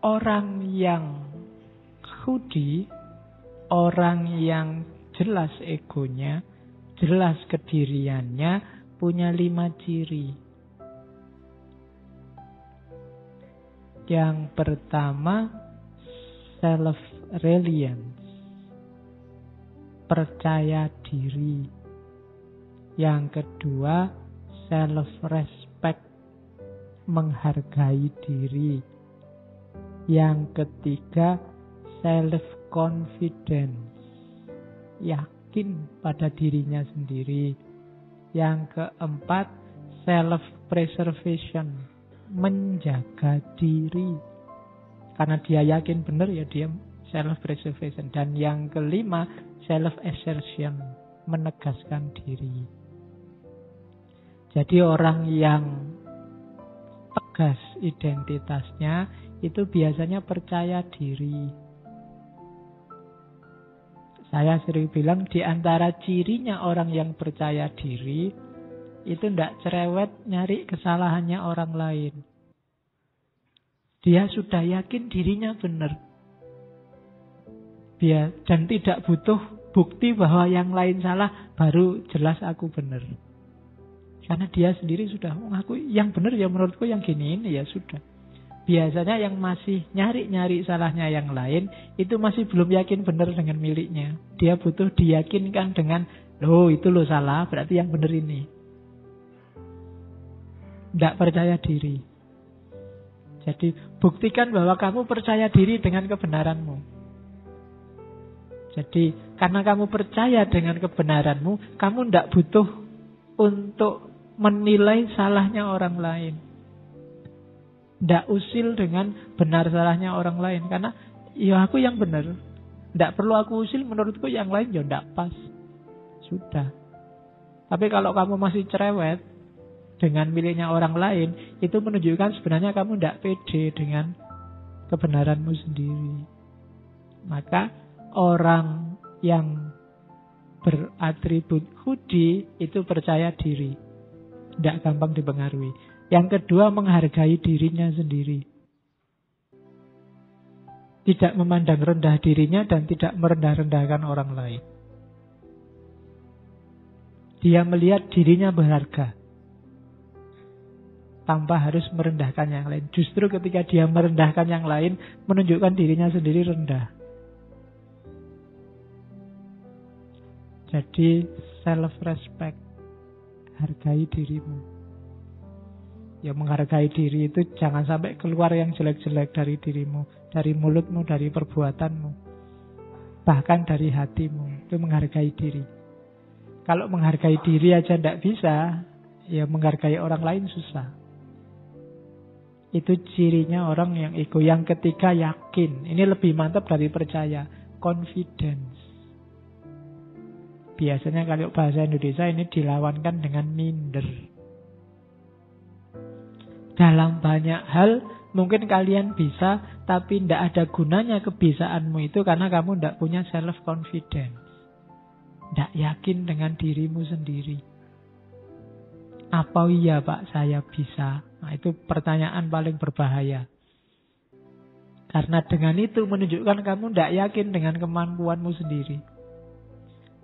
Orang yang khudi, orang yang jelas egonya, jelas kediriannya, punya 5 ciri. Yang pertama, self-reliance, percaya diri. Yang kedua, self-respect, menghargai diri. Yang ketiga, self-confidence, yakin pada dirinya sendiri. Yang keempat, self-preservation, menjaga diri. Karena dia yakin benar, ya dia self-preservation. Dan yang kelima, self-assertion, menegaskan diri. Jadi orang yang tegas identitasnya itu biasanya percaya diri. Saya sering bilang di antara cirinya orang yang percaya diri itu tidak cerewet nyari kesalahannya orang lain. Dia sudah yakin dirinya benar. Dan tidak butuh bukti bahwa yang lain salah, baru jelas aku benar. Karena dia sendiri sudah mengaku yang benar ya menurutku yang gini ini ya sudah. Biasanya yang masih nyari-nyari salahnya yang lain itu masih belum yakin benar dengan miliknya. Dia butuh diyakinkan dengan, loh itu loh salah, berarti yang benar ini. Tidak percaya diri. Jadi buktikan bahwa kamu percaya diri dengan kebenaranmu. Jadi karena kamu percaya dengan kebenaranmu, kamu tidak butuh untuk menilai salahnya orang lain. Tidak usil dengan benar salahnya orang lain. Karena ya aku yang benar. Tidak perlu aku usil, menurutku yang lain ya tidak pas. Sudah. Tapi kalau kamu masih cerewet dengan miliknya orang lain, itu menunjukkan sebenarnya kamu tidak pede dengan kebenaranmu sendiri. Maka orang yang beratribut khudi itu percaya diri. Tidak gampang dipengaruhi. Yang kedua, menghargai dirinya sendiri. Tidak memandang rendah dirinya dan tidak merendah-rendahkan orang lain. Dia melihat dirinya berharga tanpa harus merendahkan yang lain. Justru ketika dia merendahkan yang lain, menunjukkan dirinya sendiri rendah. Jadi self-respect, hargai dirimu. Ya menghargai diri itu jangan sampai keluar yang jelek-jelek dari dirimu, dari mulutmu, dari perbuatanmu, bahkan dari hatimu. Itu menghargai diri. Kalau menghargai diri aja tidak bisa, ya menghargai orang lain susah. Itu cirinya orang yang ego. Yang ketiga, yakin. Ini lebih mantap dari percaya. Confidence. Biasanya kalau bahasa Indonesia ini dilawankan dengan minder. Dalam banyak hal mungkin kalian bisa, tapi tidak ada gunanya kebisaanmu itu karena kamu tidak punya self-confidence. Tidak yakin dengan dirimu sendiri. Apa iya Pak saya bisa? Nah, itu pertanyaan paling berbahaya. Karena dengan itu menunjukkan kamu tidak yakin dengan kemampuanmu sendiri.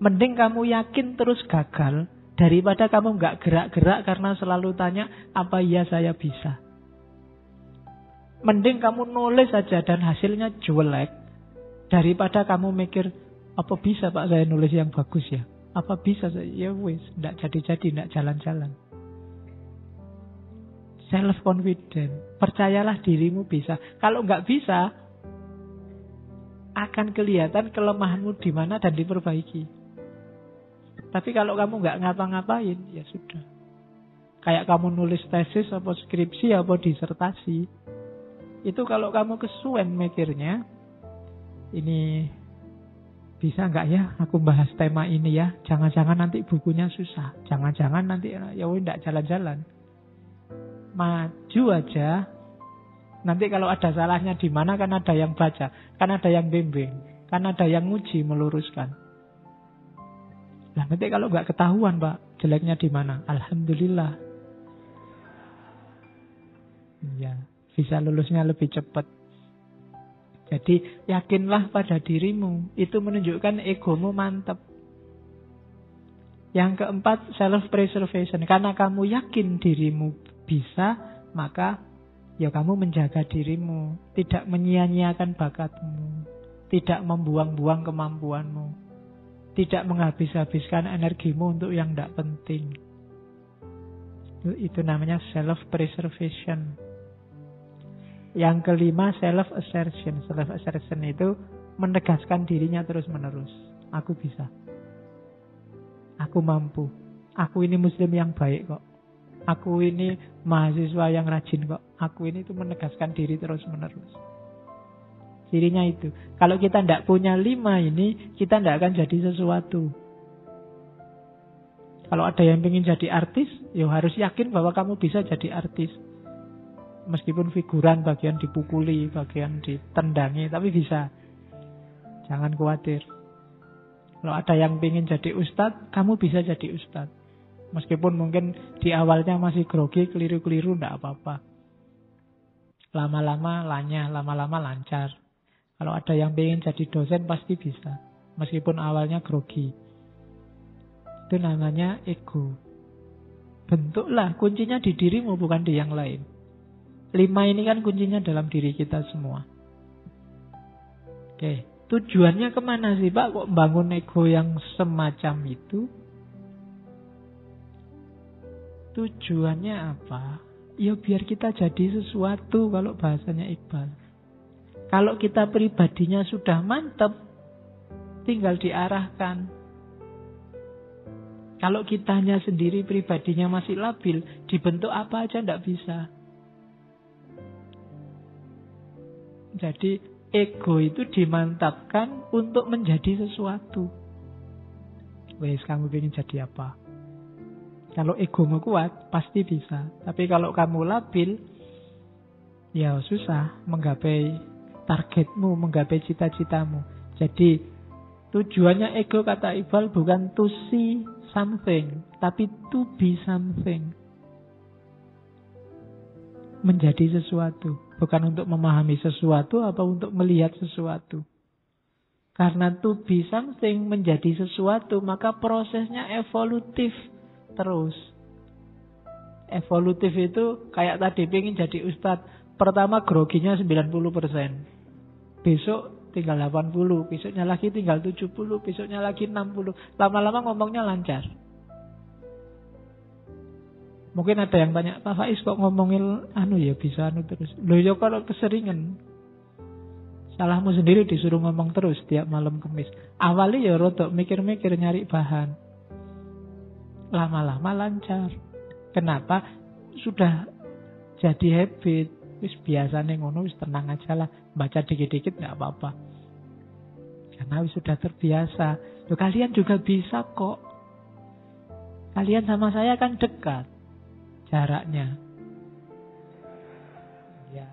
Mending kamu yakin terus gagal daripada kamu nggak gerak-gerak karena selalu tanya, apa iya saya bisa? Mending kamu nulis saja dan hasilnya jelek daripada kamu mikir, apa bisa Pak saya nulis yang bagus ya? Apa bisa saya? Ya wis, nggak jadi-jadi, nggak jalan-jalan. Self-confident. Percayalah dirimu bisa. Kalau nggak bisa, akan kelihatan kelemahanmu di mana dan diperbaiki. Tapi kalau kamu nggak ngapa-ngapain, ya sudah. Kayak kamu nulis tesis, apa skripsi, apa disertasi. Itu kalau kamu kesuwen mikirnya, ini bisa nggak ya aku bahas tema ini ya? Jangan-jangan nanti bukunya susah. Jangan-jangan nanti ya nggak jalan-jalan. Maju aja. Nanti kalau ada salahnya di mana kan ada yang baca, kan ada yang bimbing, kan ada yang nguji meluruskan. Nah, nanti kalau nggak ketahuan Pak, jeleknya di mana? Alhamdulillah. Ya, bisa lulusnya lebih cepat. Jadi yakinlah pada dirimu. Itu menunjukkan egomu mantap. Yang keempat, self-preservation. Karena kamu yakin dirimu bisa, maka ya kamu menjaga dirimu. Tidak menyia-nyiakan bakatmu. Tidak membuang-buang kemampuanmu. Tidak menghabis-habiskan energimu untuk yang tidak penting. Itu namanya self-preservation. Yang kelima, self-assertion. Self-assertion itu menegaskan dirinya terus-menerus. Aku bisa. Aku mampu. Aku ini muslim yang baik kok. Aku ini mahasiswa yang rajin kok. Aku ini itu menegaskan diri terus-menerus. Cirinya itu. Kalau kita tidak punya 5 ini, kita tidak akan jadi sesuatu. Kalau ada yang ingin jadi artis, ya harus yakin bahwa kamu bisa jadi artis. Meskipun figuran, bagian dipukuli, bagian ditendangi, tapi bisa. Jangan khawatir. Kalau ada yang ingin jadi ustadz, kamu bisa jadi ustadz. Meskipun mungkin di awalnya masih grogi, keliru-keliru, tidak apa-apa. Lama-lama lanyah, lama-lama lancar. Kalau ada yang ingin jadi dosen, pasti bisa. Meskipun awalnya grogi. Itu namanya ego. Bentuklah, kuncinya di dirimu, bukan di yang lain. 5 ini kan kuncinya dalam diri kita semua. Oke, tujuannya kemana sih Pak? Kok bangun ego yang semacam itu? Tujuannya apa? Ya biar kita jadi sesuatu kalau bahasanya Iqbal. Kalau kita pribadinya sudah mantap, tinggal diarahkan. Kalau kitanya sendiri pribadinya masih labil, dibentuk apa aja tidak bisa. Jadi ego itu dimantapkan untuk menjadi sesuatu. Wes, kamu ingin jadi apa? Kalau egomu kuat, pasti bisa. Tapi kalau kamu labil, ya susah menggapai targetmu, menggapai cita-citamu. Jadi tujuannya ego, kata Iqbal, bukan to see something, tapi to be something. Menjadi sesuatu. Bukan untuk memahami sesuatu, apa untuk melihat sesuatu. Karena to be something, menjadi sesuatu, maka prosesnya evolutif terus. Evolutif itu kayak tadi pengen jadi ustadz. Pertama groginya 90%. Besok tinggal 80, besoknya lagi tinggal 70, besoknya lagi 60. Lama-lama ngomongnya lancar. Mungkin ada yang tanya, Pak Faiz kok ngomongin ya bisa terus. Loh ya kalau keseringan. Salahmu sendiri disuruh ngomong terus tiap malam Kamis. Awalnya ya rodok mikir-mikir nyari bahan. Lama-lama lancar. Kenapa? Sudah jadi habit. Wis biasanya ngono, wis tenang aja lah. Baca dikit-dikit gak apa-apa. Karena wis sudah terbiasa. Loh, kalian juga bisa kok. Kalian sama saya kan dekat jaraknya. Ya,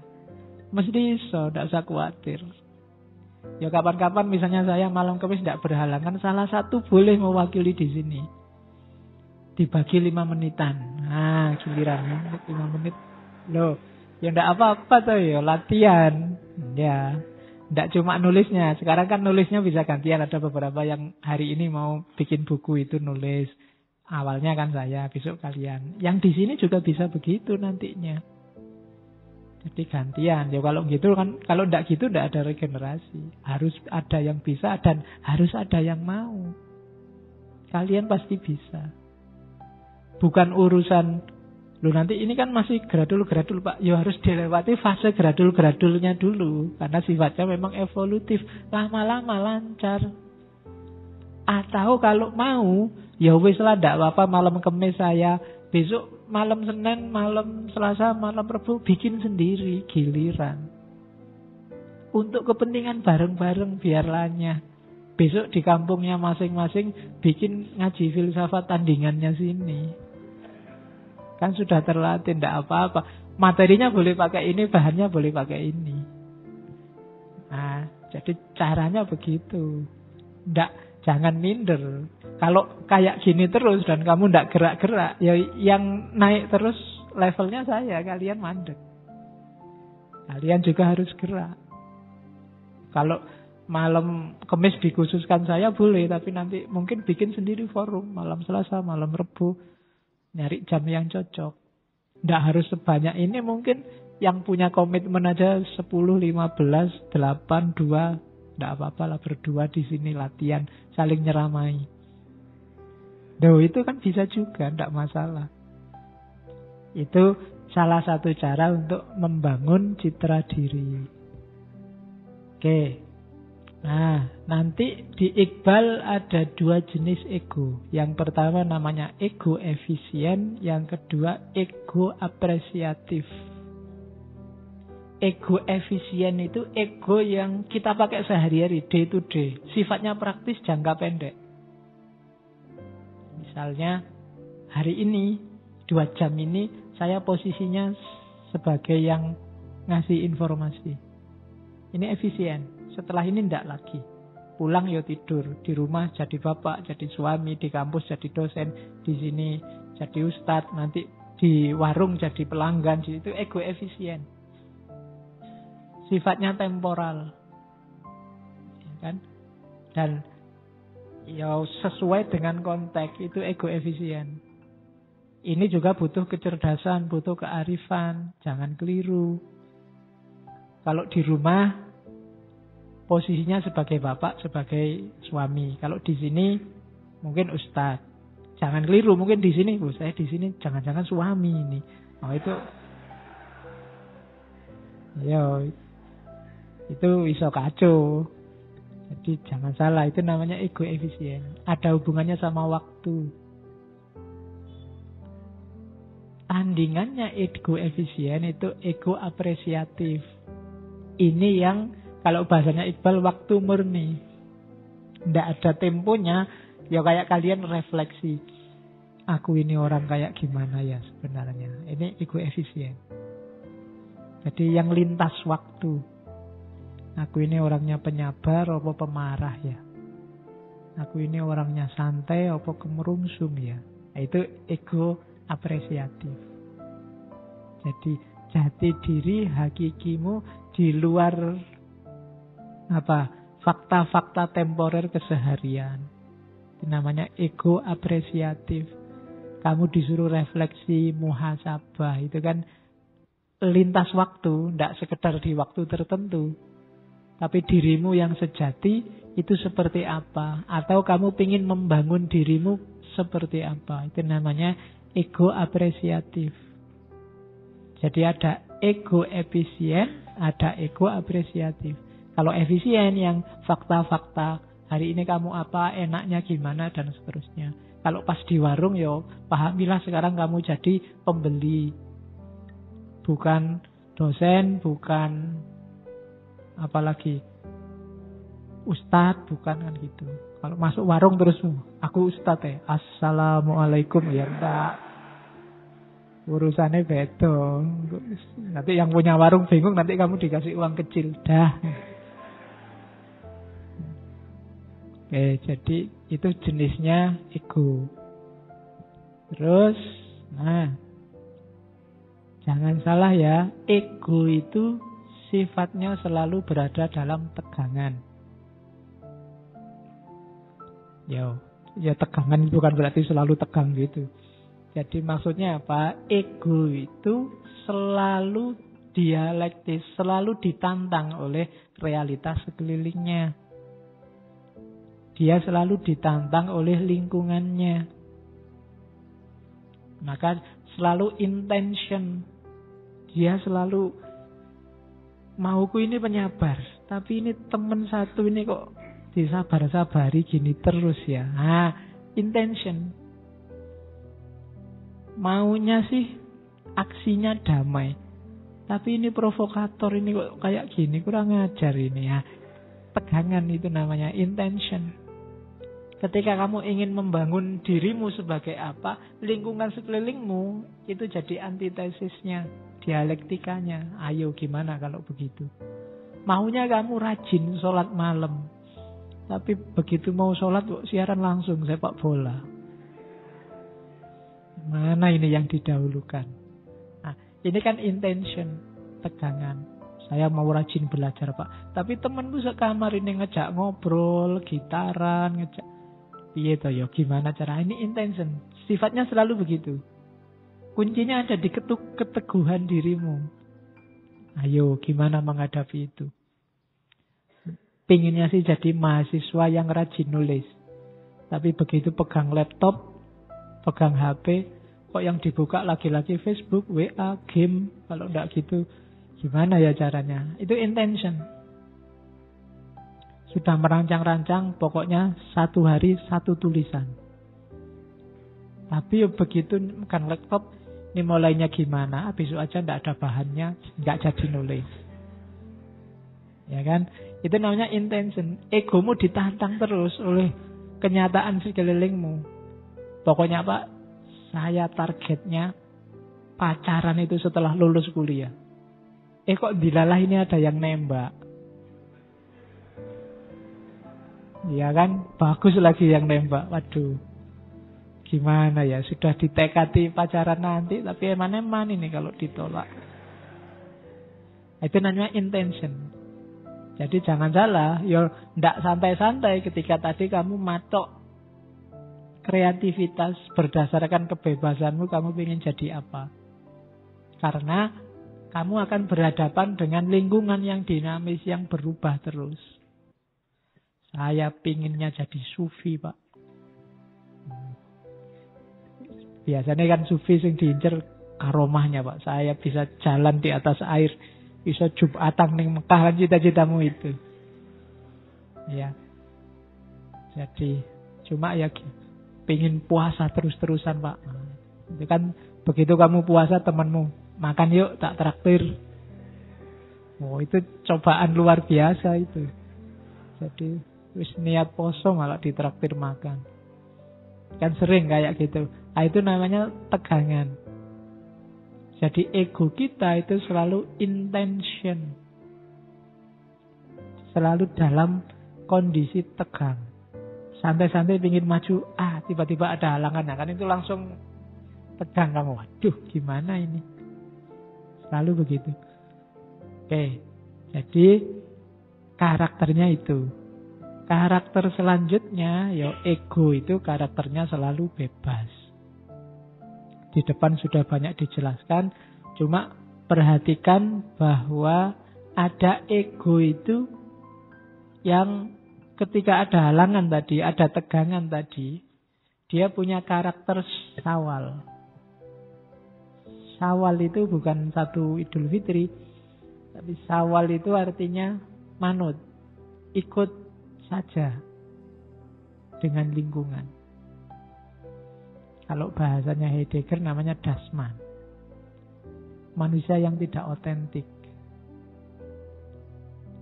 mesti iso, gak usah khawatir. Ya kapan-kapan misalnya saya malam Kamis gak berhalangan, salah satu boleh mewakili di sini. Dibagi 5 menitan. Nah, gilirannya 5 menit. Loh, ya ndak apa-apa tuh ya, latihan. Ya, ndak cuma nulisnya. Sekarang kan nulisnya bisa gantian. Ada beberapa yang hari ini mau bikin buku itu nulis. Awalnya kan saya, besok kalian. Yang di sini juga bisa begitu nantinya. Jadi gantian. Ya kalau gitu kan, kalau ndak gitu ndak ada regenerasi. Harus ada yang bisa dan harus ada yang mau. Kalian pasti bisa. Bukan urusan, loh nanti ini kan masih gradul-gradul Pak. Ya harus dilewati fase gradul-gradulnya dulu. Karena sifatnya memang evolutif. Lama-lama lancar. Atau kalau mau, ya wis lah ndak apa-apa malam Kamis saya. Besok malam Senin, malam Selasa, malam Rabu bikin sendiri giliran. Untuk kepentingan bareng-bareng biar lanyah. Besok di kampungnya masing-masing bikin ngaji filsafat tandingannya sini. Kan sudah terlatih, tidak apa-apa. Materinya boleh pakai ini, bahannya boleh pakai ini. Nah, jadi caranya begitu. Jangan minder. Kalau kayak gini terus dan kamu tidak gerak-gerak, ya yang naik terus levelnya saya, kalian mandek. Kalian juga harus gerak. Kalau malam Kamis dikhususkan saya boleh, tapi nanti mungkin bikin sendiri forum malam Selasa, malam Rebu, nyari jam yang cocok. Nggak harus sebanyak ini, mungkin yang punya komitmen aja 10, 15, 8, 2, nggak apa-apa lah berdua di sini latihan saling nyeramai. Itu kan bisa juga, nggak masalah. Itu salah satu cara untuk membangun citra diri. Oke. Nah, nanti di Iqbal ada 2 jenis ego. Yang pertama namanya ego efisien, yang kedua ego apresiatif. Ego efisien itu ego yang kita pakai sehari-hari, day to day. Sifatnya praktis, jangka pendek. Misalnya, hari ini, 2 jam ini, saya posisinya sebagai yang ngasih informasi. Ini efisien. Setelah ini tidak lagi. Pulang ya tidur. Di rumah jadi bapak, jadi suami. Di kampus jadi dosen. Di sini jadi ustadz. Nanti di warung jadi pelanggan. Itu ego efisien. Sifatnya temporal. Ya kan? Dan ya sesuai dengan konteks. Itu ego efisien. Ini juga butuh kecerdasan, butuh kearifan. Jangan keliru. Kalau di rumah posisinya sebagai bapak, sebagai suami. Kalau di sini mungkin ustadz. Jangan keliru, mungkin di sini, saya di sini jangan-jangan suami ini. Oh itu, itu iso kacau. Jadi jangan salah, itu namanya ego efisien. Ada hubungannya sama waktu. Tandingannya ego efisien itu ego apresiatif. Ini yang kalau bahasanya Iqbal waktu murni. Tidak ada temponya. Ya kayak kalian refleksi. Aku ini orang kayak gimana ya sebenarnya. Ini ego efisien. Jadi yang lintas waktu. Aku ini orangnya penyabar apa pemarah ya. Aku ini orangnya santai apa kemerungsung ya. Nah, itu ego apresiatif. Jadi jati diri hakikimu di luar fakta-fakta temporer keseharian. Itu namanya ego apresiatif. Kamu disuruh refleksi, muhasabah. Itu kan lintas waktu, tidak sekedar di waktu tertentu. Tapi dirimu yang sejati itu seperti apa? Atau kamu ingin membangun dirimu seperti apa? Itu namanya ego apresiatif. Jadi ada ego efisien, ada ego apresiatif. Kalau efisien yang fakta-fakta, hari ini kamu apa, enaknya gimana, dan seterusnya. Kalau pas di warung, pahamilah sekarang kamu jadi pembeli. Bukan dosen, bukan apalagi ustadz, bukan kan gitu. Kalau masuk warung terus, aku ustadz ya, assalamualaikum ya enggak. Urusannya beda. Nanti yang punya warung bingung, nanti kamu dikasih uang kecil. Dah. Oke, jadi itu jenisnya ego. Terus, jangan salah ya, ego itu sifatnya selalu berada dalam tegangan. Ya tegangan itu bukan berarti selalu tegang gitu. Jadi maksudnya apa? Ego itu selalu dialektis, selalu ditantang oleh realitas sekelilingnya. Dia selalu ditantang oleh lingkungannya. Maka selalu intention. Dia selalu, mauku ini penyabar, tapi ini teman satu ini kok disabar-sabari gini terus ya. Intention. Maunya sih aksinya damai, tapi ini provokator ini kok kayak gini, kurang ajar ini ya. Tegangan itu namanya intention. Ketika kamu ingin membangun dirimu sebagai apa, lingkungan sekelilingmu itu jadi antitesisnya, dialektikanya. Ayo gimana kalau begitu? Maunya kamu rajin sholat malam, tapi begitu mau sholat siaran langsung sepak bola. Mana ini yang didahulukan? Nah, ini kan intention, tegangan. Saya mau rajin belajar, Pak. Tapi temanku sekamar ini ngejak ngobrol, gitaran, ngejak. Piye toh ya, gimana cara? Ini intention. Sifatnya selalu begitu. Kuncinya ada di keteguhan dirimu. Ayo, gimana menghadapi itu? Pinginnya sih jadi mahasiswa yang rajin nulis. Tapi begitu pegang laptop, pegang HP, kok yang dibuka lagi-lagi Facebook, WA, game. Kalau enggak gitu, gimana ya caranya? Itu intention. Sudah merancang-rancang, pokoknya 1 hari 1 tulisan. Tapi begitu pegang laptop, ini mulainya gimana? Besok aja enggak ada bahannya, enggak jadi nulis. Ya kan? Itu namanya intention. Egomu ditantang terus oleh kenyataan sekelilingmu. Pokoknya Pak, saya targetnya pacaran itu setelah lulus kuliah. Kok dilalah ini ada yang nembak. Ya kan? Bagus lagi yang nembak. Waduh. Gimana ya? Sudah ditekati pacaran nanti, tapi eman-eman ini kalau ditolak. Itu namanya intention. Jadi jangan salah, ya ndak santai-santai ketika tadi kamu matok kreativitas berdasarkan kebebasanmu, kamu ingin jadi apa. Karena kamu akan berhadapan dengan lingkungan yang dinamis, yang berubah terus. Saya pinginnya jadi sufi, Pak. Biasanya kan sufi yang diincer karomahnya, Pak. Saya bisa jalan di atas air, bisa Jumatan ning Mekah, kan cita-citamu itu. Ya. Jadi cuma ya pingin puasa terus-terusan, Pak. Itu kan begitu kamu puasa, temanmu makan yuk, tak traktir. Oh, itu cobaan luar biasa itu. Jadi wis niat poso malah ditraktir makan. Kan sering kayak gitu. Nah, itu namanya tegangan. Jadi ego kita itu selalu intention. Selalu dalam kondisi tegang. Santai-santai ingin maju, tiba-tiba ada halangan. Nah, kan itu langsung tegang kamu. Waduh, gimana ini? Selalu begitu. Oke, jadi karakternya itu. Karakter selanjutnya, ya ego itu karakternya selalu bebas. Di depan sudah banyak dijelaskan, cuma perhatikan bahwa ada ego itu yang ketika ada halangan tadi, ada tegangan tadi, dia punya karakter sawal. Sawal itu bukan satu Idul Fitri, tapi sawal itu artinya manut, ikut saja dengan lingkungan. Kalau bahasanya Heidegger namanya Dasman. Manusia yang tidak otentik.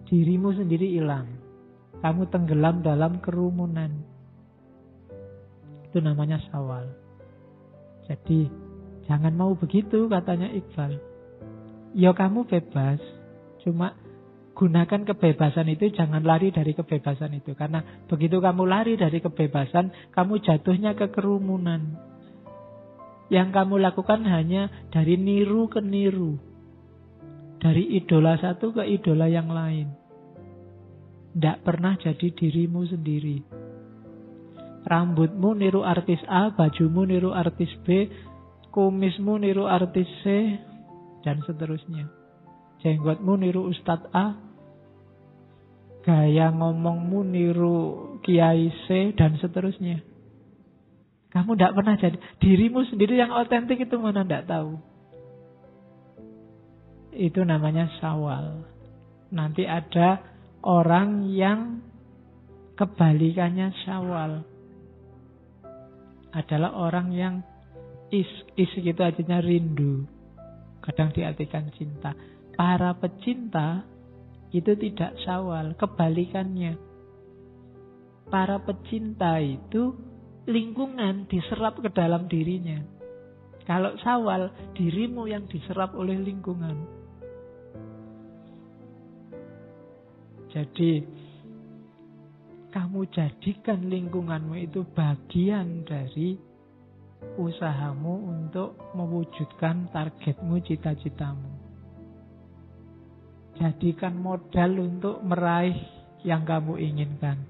Dirimu sendiri hilang. Kamu tenggelam dalam kerumunan. Itu namanya sawal. Jadi jangan mau begitu, katanya Iqbal. Ya kamu bebas, cuma gunakan kebebasan itu, jangan lari dari kebebasan itu. Karena begitu kamu lari dari kebebasan, kamu jatuhnya ke kerumunan. Yang kamu lakukan hanya dari niru ke niru. Dari idola satu ke idola yang lain. Tidak pernah jadi dirimu sendiri. Rambutmu niru artis A, bajumu niru artis B, kumismu niru artis C, dan seterusnya. Jenggotmu niru Ustadz A, gaya ngomongmu niru Kiai C, dan seterusnya. Kamu tidak pernah jadi dirimu sendiri yang otentik, itu mana tidak tahu. Itu namanya sawal. Nanti ada orang yang kebalikannya sawal. Adalah orang yang is gitu artinya rindu. Kadang diartikan cinta. Para pecinta itu tidak sawal, kebalikannya. Para pecinta itu lingkungan diserap ke dalam dirinya. Kalau sawal, dirimu yang diserap oleh lingkungan. Jadi kamu jadikan lingkunganmu itu bagian dari usahamu untuk mewujudkan targetmu, cita-citamu. Jadikan modal untuk meraih yang kamu inginkan.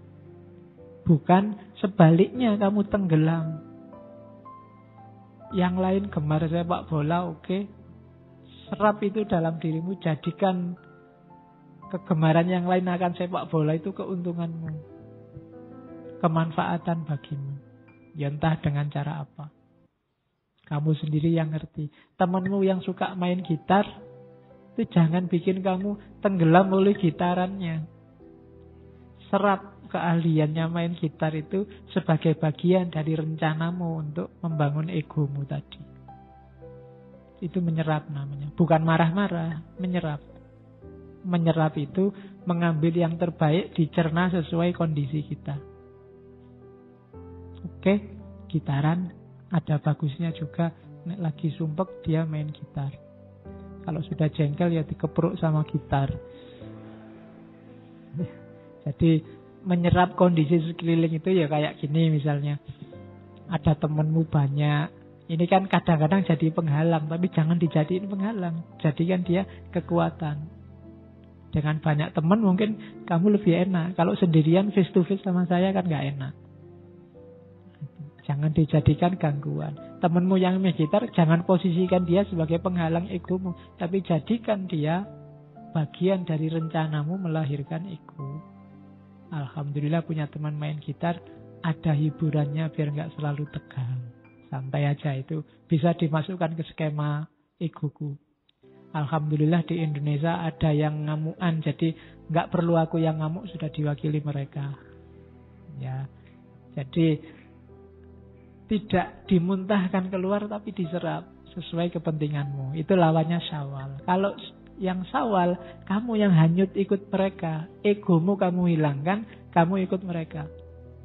Bukan sebaliknya kamu tenggelam. Yang lain gemar sepak bola, oke. Serap itu dalam dirimu, jadikan kegemaran yang lain akan sepak bola itu keuntunganmu, kemanfaatan bagimu. Ya entah dengan cara apa. Kamu sendiri yang ngerti. Temanmu yang suka main gitar, itu jangan bikin kamu tenggelam oleh gitarannya. Serap keahliannya main gitar itu sebagai bagian dari rencanamu untuk membangun egomu tadi. Itu menyerap namanya. Bukan marah-marah, menyerap. Menyerap itu mengambil yang terbaik, dicerna sesuai kondisi kita. Oke, gitaran ada bagusnya juga. Nek lagi sumpek dia main gitar. Kalau sudah jengkel ya dikepruk sama gitar. Jadi menyerap kondisi sekeliling itu ya kayak gini misalnya. Ada temenmu banyak. Ini kan kadang-kadang jadi penghalang. Tapi jangan dijadiin penghalang. Jadikan dia kekuatan. Dengan banyak teman mungkin kamu lebih enak. Kalau sendirian face to face sama saya kan gak enak. Jangan dijadikan gangguan. Temenmu yang main gitar, jangan posisikan dia sebagai penghalang egomu. Tapi jadikan dia bagian dari rencanamu melahirkan ego. Alhamdulillah punya teman main gitar, ada hiburannya biar gak selalu tegang. Santai aja, itu bisa dimasukkan ke skema egoku. Alhamdulillah di Indonesia ada yang ngamuan, jadi gak perlu aku yang ngamuk, sudah diwakili mereka. Ya, jadi tidak dimuntahkan keluar tapi diserap sesuai kepentinganmu. Itu lawannya syawal. Kalau yang syawal, kamu yang hanyut ikut mereka. Egomu kamu hilangkan, kamu ikut mereka.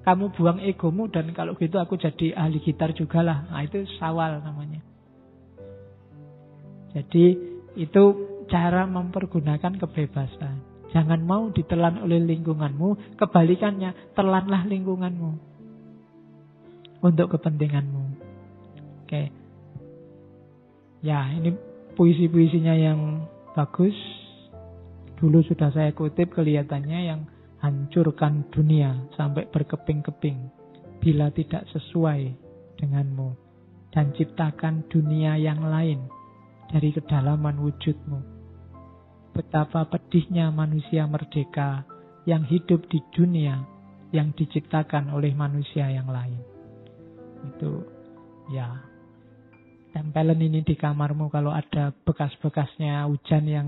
Kamu buang egomu dan kalau gitu aku jadi ahli gitar juga lah. Nah itu syawal namanya. Jadi itu cara mempergunakan kebebasan. Jangan mau ditelan oleh lingkunganmu. Kebalikannya, telanlah lingkunganmu untuk kepentinganmu. Oke. Ya, ini puisi-puisinya yang bagus. Dulu sudah saya kutip, kelihatannya yang hancurkan dunia sampai berkeping-keping bila tidak sesuai denganmu, dan ciptakan dunia yang lain dari kedalaman wujudmu. Betapa pedihnya manusia merdeka yang hidup di dunia yang diciptakan oleh manusia yang lain. Itu ya, tempelen ini di kamarmu. Kalau ada bekas-bekasnya hujan yang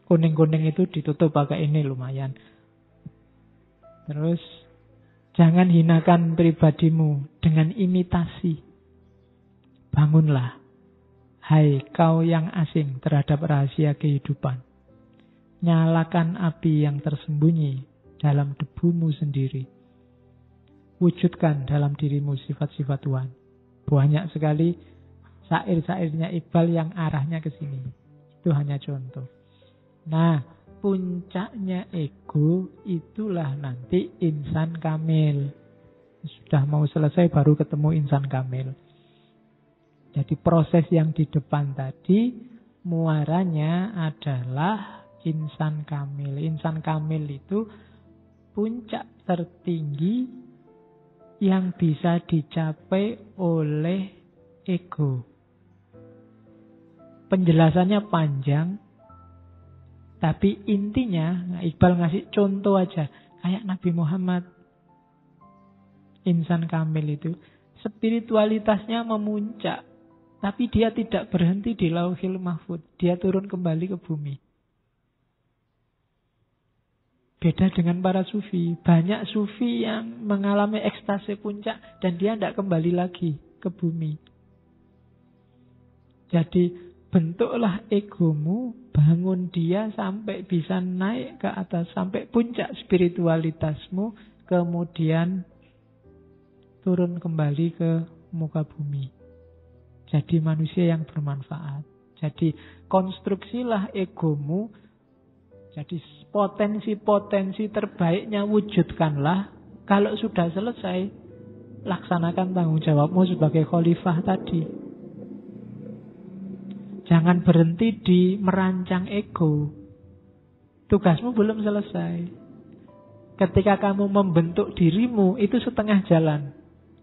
kuning-kuning itu ditutup pakai ini, lumayan. Terus jangan hinakan pribadimu dengan imitasi. Bangunlah, hai kau yang asing terhadap rahasia kehidupan. Nyalakan api yang tersembunyi dalam debumu sendiri. Wujudkan dalam dirimu sifat-sifat Tuhan. Banyak sekali syair-syairnya Iqbal yang arahnya ke sini. Itu hanya contoh. Nah, puncaknya ego itulah nanti insan kamil. Sudah mau selesai baru ketemu insan kamil. Jadi proses yang di depan tadi muaranya adalah insan kamil. Insan kamil itu puncak tertinggi yang bisa dicapai oleh ego. Penjelasannya panjang, tapi intinya Iqbal ngasih contoh aja. Kayak Nabi Muhammad, insan kamil itu spiritualitasnya memuncak, tapi dia tidak berhenti di Lauhil Mahfud. Dia turun kembali ke bumi. Beda dengan para sufi. Banyak sufi yang mengalami ekstase puncak dan dia tidak kembali lagi ke bumi. Jadi bentuklah egomu, bangun dia sampai bisa naik ke atas, sampai puncak spiritualitasmu, kemudian turun kembali ke muka bumi. Jadi manusia yang bermanfaat. Jadi konstruksilah egomu. Jadi potensi-potensi terbaiknya wujudkanlah. Kalau sudah selesai, laksanakan tanggung jawabmu sebagai khalifah tadi. Jangan berhenti di merancang ego. Tugasmu belum selesai. Ketika kamu membentuk dirimu, itu setengah jalan.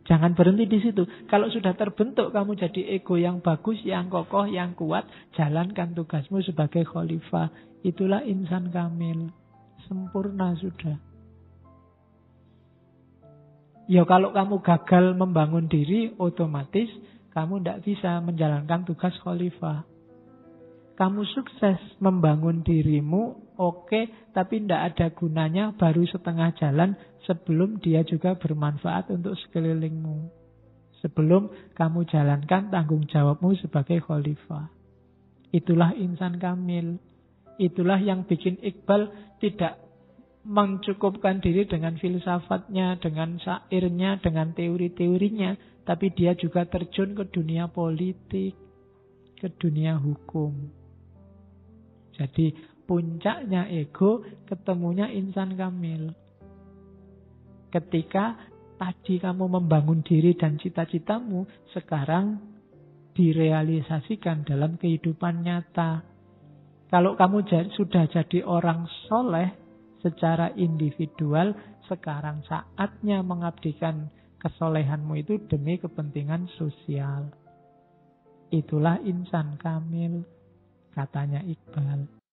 Jangan berhenti di situ. Kalau sudah terbentuk, kamu jadi ego yang bagus, yang kokoh, yang kuat, jalankan tugasmu sebagai khalifah. Itulah insan kamil. Sempurna sudah. Ya kalau kamu gagal membangun diri, otomatis kamu tidak bisa menjalankan tugas khalifah. Kamu sukses membangun dirimu, oke, tapi tidak ada gunanya, baru setengah jalan sebelum dia juga bermanfaat untuk sekelilingmu. Sebelum kamu jalankan tanggung jawabmu sebagai khalifah. Itulah insan kamil. Itulah yang bikin Iqbal tidak mencukupkan diri dengan filsafatnya, dengan syairnya, dengan teori-teorinya, tapi dia juga terjun ke dunia politik, ke dunia hukum. Jadi puncaknya ego, ketemunya insan kamil. Ketika tadi kamu membangun diri dan cita-citamu, sekarang direalisasikan dalam kehidupan nyata. Kalau kamu sudah jadi orang soleh secara individual, sekarang saatnya mengabdikan kesolehanmu itu demi kepentingan sosial. Itulah insan kamil, katanya Iqbal.